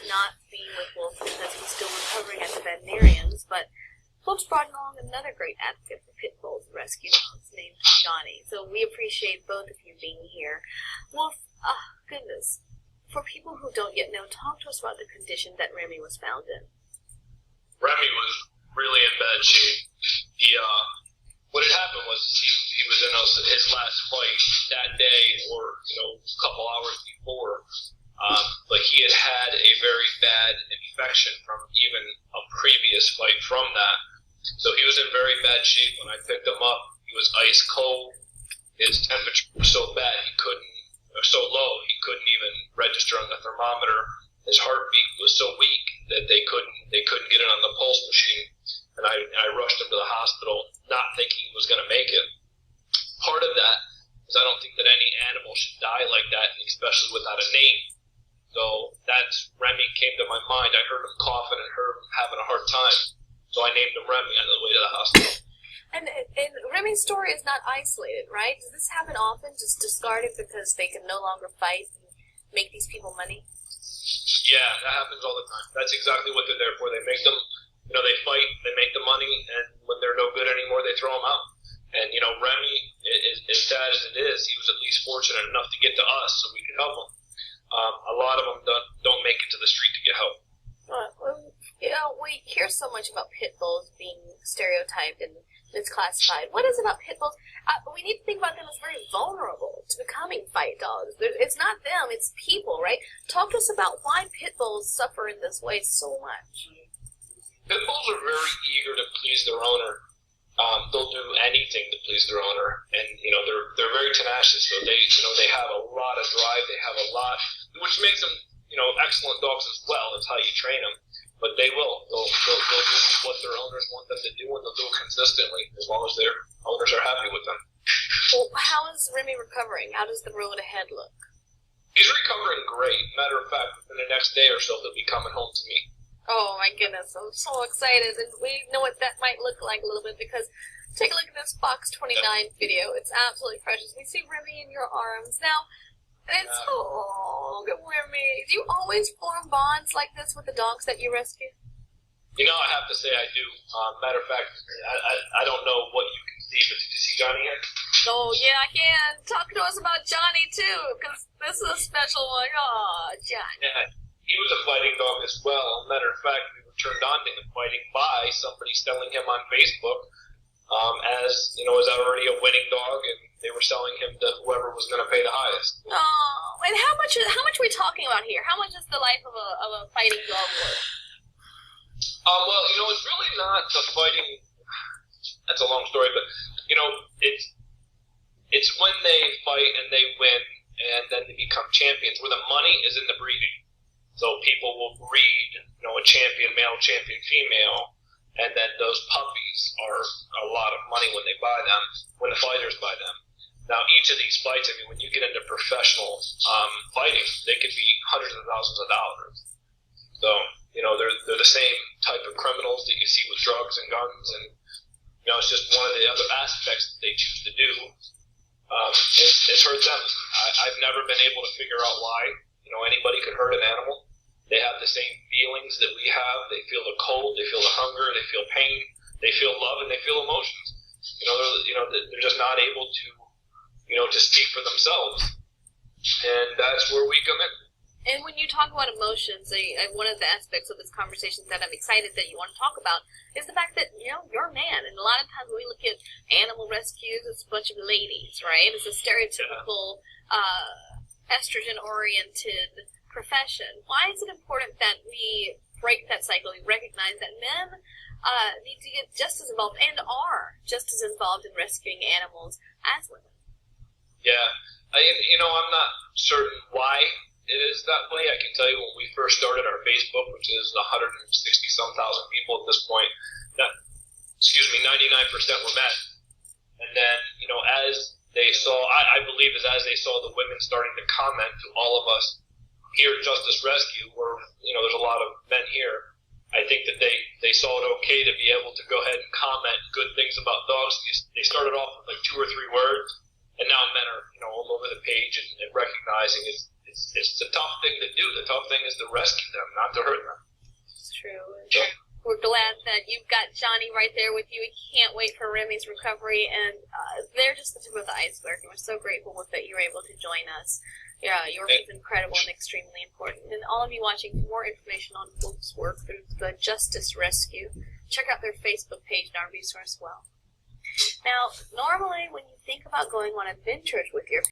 not be with Wolf because he's still recovering at the veterinarians, but Wolf's brought along another great advocate for pit bulls and rescue dogs named Johnny. So we appreciate both of you being here. Wolf, goodness, for people who don't yet know, talk to us about the condition that Remy was found in. Remy was really in bad shape. What had happened was he was in his last fight that day, or a couple hours before. But he had had a very bad infection from even a previous fight from that. So he was in very bad shape when I picked him up. He was ice cold. His temperature was so bad so low he couldn't even register on the thermometer. His heartbeat was so weak that they couldn't get it on the pulse machine. And I rushed him to the hospital, not thinking he was going to make it. Part of that is I don't think that any animal should die like that, especially without a name. So that's Remy came to my mind. I heard him coughing and heard him having a hard time. So I named him Remy on the way to the hospital. And Remy's story is not isolated, right? Does this happen often, just discarded because they can no longer fight and make these people money? Yeah, that happens all the time. That's exactly what they're there for. They make them, they fight, they make the money, and when they're no good anymore, they throw them out. And, Remy, as sad as it is, he was at least fortunate enough to get to us so we could help him. A lot of them don't make it to the street to get help. We hear so much about pit bulls being stereotyped and it's classified. What is it about pit bulls? We need to think about them as very vulnerable to becoming fight dogs. It's not them, it's people, right? Talk to us about why pit bulls suffer in this way so much. Pit bulls are very eager to please their owner. They'll do anything to please their owner, and they're very tenacious. So they have a lot of drive. They have a lot, which makes them excellent dogs as well. It's how you train them. But they will. They'll do what their owners want them to do, and they'll do it consistently as long as their owners are happy with them. Well, how is Remy recovering? How does the road ahead look? He's recovering great. Matter of fact, within the next day or so, he'll be coming home to me. Oh my goodness, I'm so excited, and we know what that might look like a little bit because take a look at this Fox 29 video. It's absolutely precious. We see Remy in your arms. Now, it's good Remy. Do you always form bonds like this with the dogs that you rescue? I have to say I do. Matter of fact, I don't know what you can see, but did you see Johnny here? Oh, yeah, I can. Talk to us about Johnny, too, because this is a special one. Oh, Johnny. Yeah. He was a fighting dog as well. Matter of fact, we were turned on to him fighting by somebody selling him on Facebook as already a winning dog, and they were selling him to whoever was going to pay the highest. Oh, and how much are we talking about here? How much is the life of a fighting dog worth? Well, it's really not the fighting. That's a long story, but it's when they fight and they win, and then they become champions, where the money is in the breeding. So people will breed, a champion male, champion female, and then those puppies are a lot of money when they buy them, when the fighters buy them. Now, each of these fights, when you get into professional fighting, they could be hundreds of thousands of dollars. So, they're the same type of criminals that you see with drugs and guns, and, it's just one of the other aspects that they choose to do. It's hurt them. I've never been able to figure out why, anybody could hurt an animal. They have the same feelings that we have. They feel the cold, they feel the hunger, they feel pain, they feel love, and they feel emotions. They're just not able to, to speak for themselves. And that's where we come in. And when you talk about emotions, one of the aspects of this conversation that I'm excited that you want to talk about is the fact that, you're a man. And a lot of times when we look at animal rescues, it's a bunch of ladies, right? It's a stereotypical, estrogen-oriented profession. Why is it important that we break that cycle? We recognize that men need to get just as involved and are just as involved in rescuing animals as women. Yeah. I'm not certain why it is that way. I can tell you when we first started our Facebook, which is 160-some thousand people at this point, 99% were men. And then, as they saw, I believe as they saw the women starting to comment to all of us here at Justice Rescue, where, there's a lot of men here, I think that they saw it okay to be able to go ahead and comment good things about dogs. They started off with like 2 or 3 words, and now men are, all over the page and recognizing it's a tough thing to do. The tough thing is to rescue them, not to hurt them. It's true. We're glad that you've got Johnny right there with you. We can't wait for Remy's recovery, and they're just the tip of the iceberg, and we're so grateful that you're able to join us. Yeah, your work is incredible and extremely important. And all of you watching, for more information on Float's work through the Justice Rescue, check out their Facebook page and our resource well. Now, normally when you think about going on adventures with your